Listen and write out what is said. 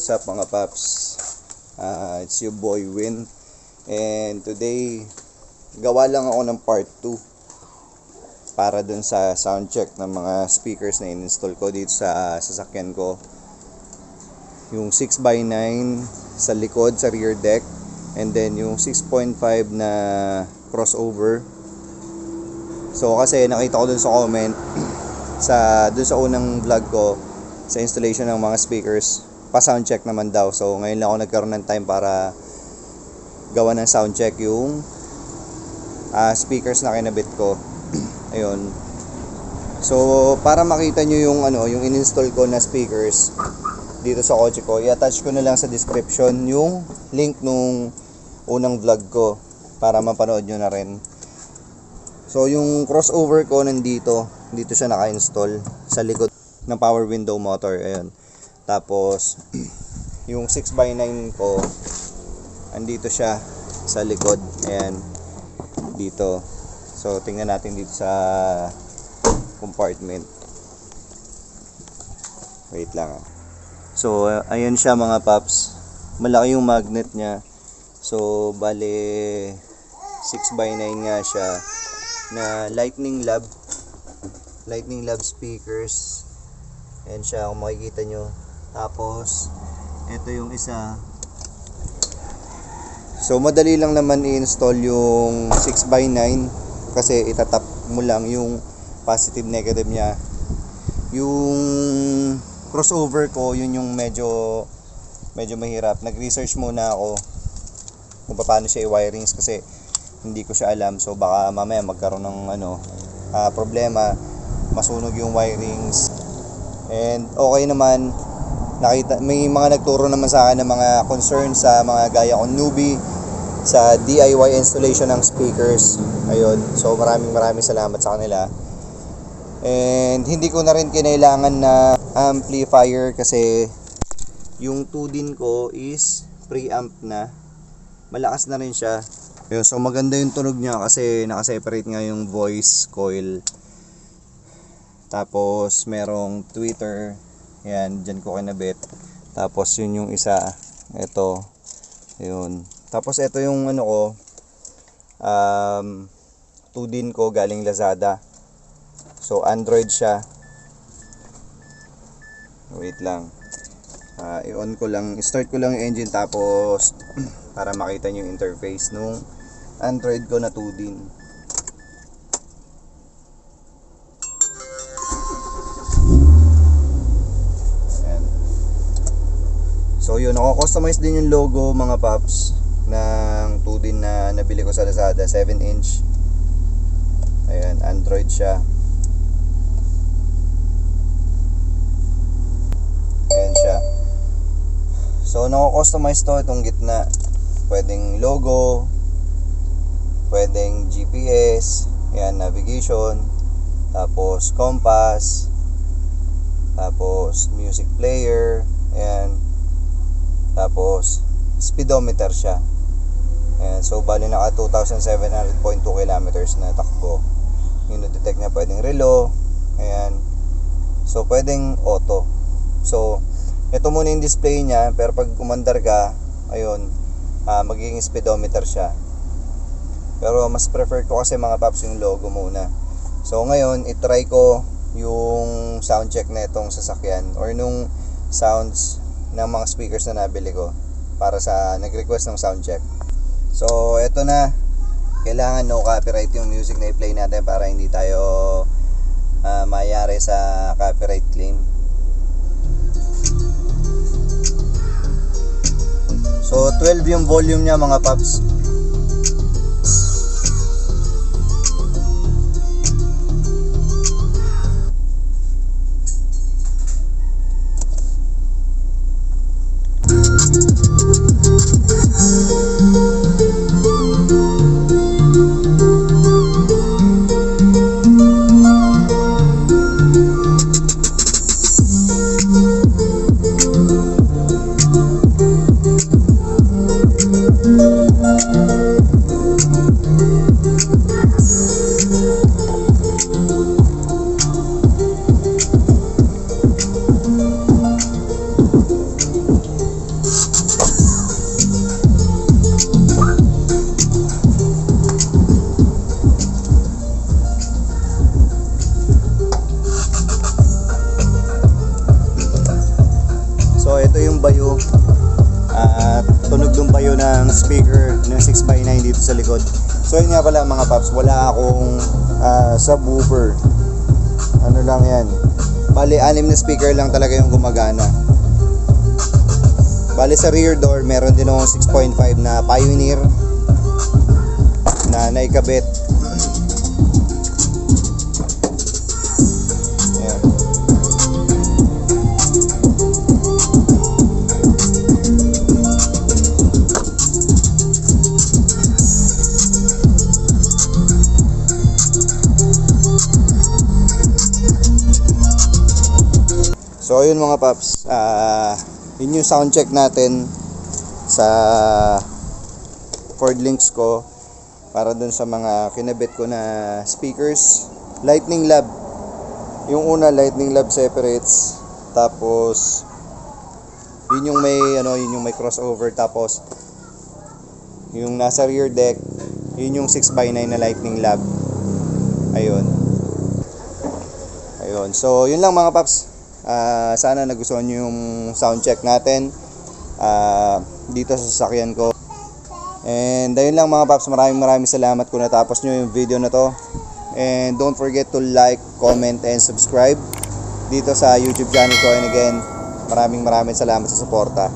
What's up mga paps? It's your boy Win. And today, gawa lang ako ng part 2 para dun sa sound check ng mga speakers na in-install ko dito sa sasakyan ko. Yung 6x9 sa likod, sa rear deck. And then yung 6.5 na crossover. So kasi nakita ko dun sa comment dun sa unang vlog ko sa installation ng mga speakers, pa sound check naman daw. So ngayon lang ako nagkaroon ng time para gawa ng sound check yung speakers na kinabit ko. Ayun. So para makita nyo yung yung in-install ko na speakers dito sa kotse ko, i-attach ko na lang sa description yung link nung unang vlog ko para mapanood nyo na rin. So yung crossover ko dito siya naka-install sa likod ng power window motor. Ayun. Tapos yung 6x9 ko andito siya sa likod. Ayan. Dito. So tingnan natin dito sa compartment. Wait lang. So ayan siya mga paps. Malaki yung magnet niya. So bale 6x9 nga siya na lightning lab speakers. Ayan siya kung makikita nyo. Tapos ito yung isa. So madali lang naman i-install yung 6x9 kasi itatap mo lang yung positive negative niya. Yung crossover ko, yun yung medyo mahirap. Nag-research muna ako kung paano siya i-wirings kasi hindi ko siya alam. So baka mamaya magkaroon ng problema, masunog yung wirings. And okay naman, may mga nagturo naman sa akin ng mga concerns sa mga gaya kong newbie sa DIY installation ng speakers. Ayun, so maraming salamat sa kanila. And hindi ko na rin kinailangan na amplifier kasi yung 2 din ko is preamp na, malakas na rin siya. Ayun, so maganda yung tunog niya kasi naka-separate nga yung voice coil. Tapos merong tweeter, yan, dyan ko kinabit. Tapos yun yung isa, ito, yun. Tapos ito yung 2 din ko galing Lazada. So Android siya. Wait lang, i-on ko lang, start ko lang yung engine tapos para makita nyo yung interface nung Android ko na 2 din. So yun, ako-customize din yung logo mga paps ng 2 din na nabili ko sa Lazada, 7-inch. Ayan, Android siya. Ayan siya. So nako-customize to, itong gitna. Pwedeng logo, pwedeng GPS, ayan, navigation, tapos compass, tapos music player, ayan. Tapos speedometer siya. Ayan, so bali naka 2,700.2 kilometers na takbo. Yung detect niya pwedeng relo. Ayan. So pwedeng auto. So ito muna yung display niya, pero pag umandar ka, ayun, magiging speedometer siya. Pero mas prefer ko kasi mga paps yung logo muna. So ngayon, itry ko yung sound check na itong sasakyan or nung sounds ng mga speakers na nabili ko para sa nag-request ng sound check. So eto na, kailangan no copyright yung music na i-play natin para hindi tayo mayari sa copyright claim. So 12 yung volume niya mga paps. tunog ng bayo ng speaker ng 6x9 dito sa likod. So yun nga pala mga paps, wala akong subwoofer. Ano lang yan, bali 6 na speaker lang talaga yung gumagana. Bali sa rear door meron din akong 6.5 na Pioneer na naikabit. Ayan. So ayun mga paps, yun yung sound check natin sa cord links ko para dun sa mga kinabit ko na speakers. Lightning Lab, yung una Lightning Lab Seperates, tapos yun yung may yun yung may crossover, tapos yung nasa rear deck yun yung 6x9 na Lightning Lab. Ayun, so yun lang mga paps. Sana nagustuhan nyo yung sound check natin dito sa sasakyan ko. And ayun lang mga paps, maraming salamat kung natapos nyo yung video na to. And don't forget to like, comment, and subscribe dito sa YouTube channel ko. And again, maraming salamat sa suporta.